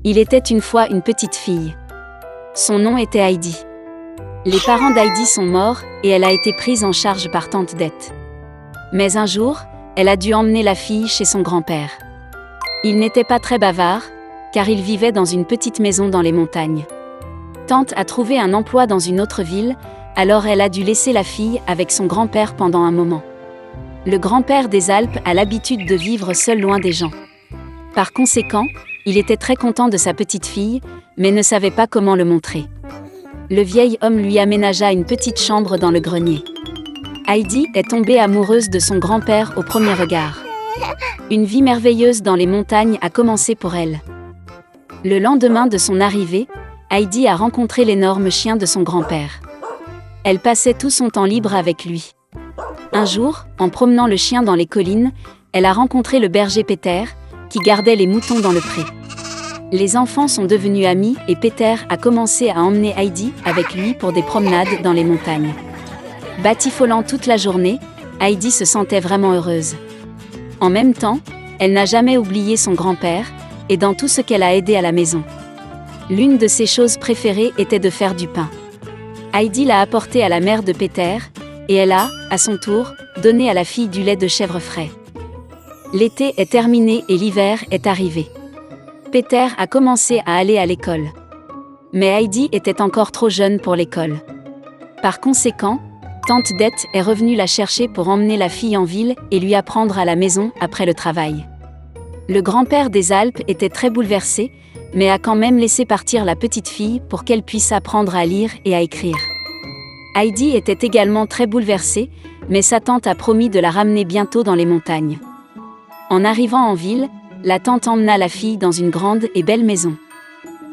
Il était une fois une petite fille. Son nom était Heidi. Les parents d'Heidi sont morts et elle a été prise en charge par tante Dete. Mais un jour, elle a dû emmener la fille chez son grand-père. Il n'était pas très bavard, car il vivait dans une petite maison dans les montagnes. Tante a trouvé un emploi dans une autre ville, alors elle a dû laisser la fille avec son grand-père pendant un moment. Le grand-père des Alpes a l'habitude de vivre seul loin des gens. Par conséquent, il était très content de sa petite fille, mais ne savait pas comment le montrer. Le vieil homme lui aménagea une petite chambre dans le grenier. Heidi est tombée amoureuse de son grand-père au premier regard. Une vie merveilleuse dans les montagnes a commencé pour elle. Le lendemain de son arrivée, Heidi a rencontré l'énorme chien de son grand-père. Elle passait tout son temps libre avec lui. Un jour, en promenant le chien dans les collines, elle a rencontré le berger Peter, qui gardait les moutons dans le pré. Les enfants sont devenus amis et Peter a commencé à emmener Heidi avec lui pour des promenades dans les montagnes. Batifolant toute la journée, Heidi se sentait vraiment heureuse. En même temps, elle n'a jamais oublié son grand-père, et dans tout ce qu'elle a aidé à la maison. L'une de ses choses préférées était de faire du pain. Heidi l'a apporté à la mère de Peter, et elle a, à son tour, donné à la fille du lait de chèvre frais. L'été est terminé et l'hiver est arrivé. Peter a commencé à aller à l'école. Mais Heidi était encore trop jeune pour l'école. Par conséquent, tante Dete est revenue la chercher pour emmener la fille en ville et lui apprendre à la maison après le travail. Le grand-père des Alpes était très bouleversé, mais a quand même laissé partir la petite fille pour qu'elle puisse apprendre à lire et à écrire. Heidi était également très bouleversée, mais sa tante a promis de la ramener bientôt dans les montagnes. En arrivant en ville, la tante emmena la fille dans une grande et belle maison.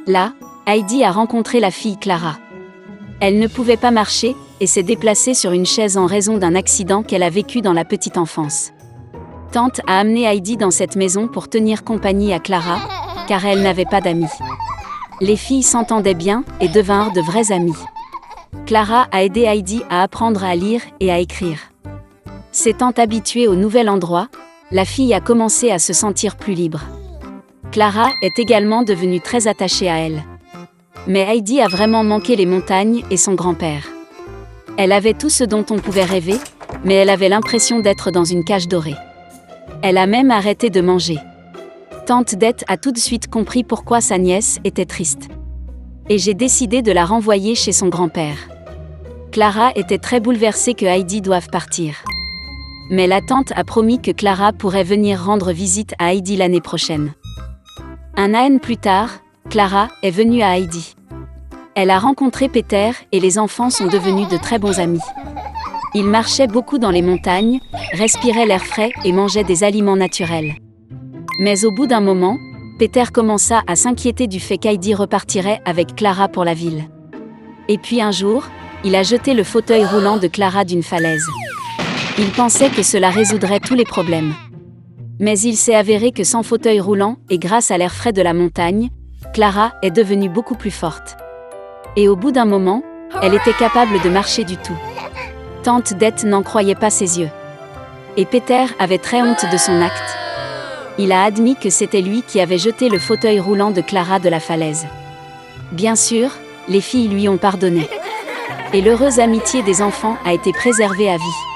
Là, Heidi a rencontré la fille Clara. Elle ne pouvait pas marcher et s'est déplacée sur une chaise en raison d'un accident qu'elle a vécu dans la petite enfance. Tante a amené Heidi dans cette maison pour tenir compagnie à Clara, car elle n'avait pas d'amis. Les filles s'entendaient bien et devinrent de vraies amies. Clara a aidé Heidi à apprendre à lire et à écrire. S'étant habituée au nouvel endroit, la fille a commencé à se sentir plus libre. Clara est également devenue très attachée à elle. Mais Heidi a vraiment manqué les montagnes et son grand-père. Elle avait tout ce dont on pouvait rêver, mais elle avait l'impression d'être dans une cage dorée. Elle a même arrêté de manger. Tante Dete a tout de suite compris pourquoi sa nièce était triste. Et j'ai décidé de la renvoyer chez son grand-père. Clara était très bouleversée que Heidi doive partir. Mais la tante a promis que Clara pourrait venir rendre visite à Heidi l'année prochaine. Un an plus tard, Clara est venue à Heidi. Elle a rencontré Peter et les enfants sont devenus de très bons amis. Ils marchaient beaucoup dans les montagnes, respiraient l'air frais et mangeaient des aliments naturels. Mais au bout d'un moment, Peter commença à s'inquiéter du fait qu'Heidi repartirait avec Clara pour la ville. Et puis un jour, il a jeté le fauteuil roulant de Clara d'une falaise. Il pensait que cela résoudrait tous les problèmes. Mais il s'est avéré que sans fauteuil roulant et grâce à l'air frais de la montagne, Clara est devenue beaucoup plus forte. Et au bout d'un moment, elle était capable de marcher du tout. Tante Dete n'en croyait pas ses yeux. Et Peter avait très honte de son acte. Il a admis que c'était lui qui avait jeté le fauteuil roulant de Clara de la falaise. Bien sûr, les filles lui ont pardonné. Et l'heureuse amitié des enfants a été préservée à vie.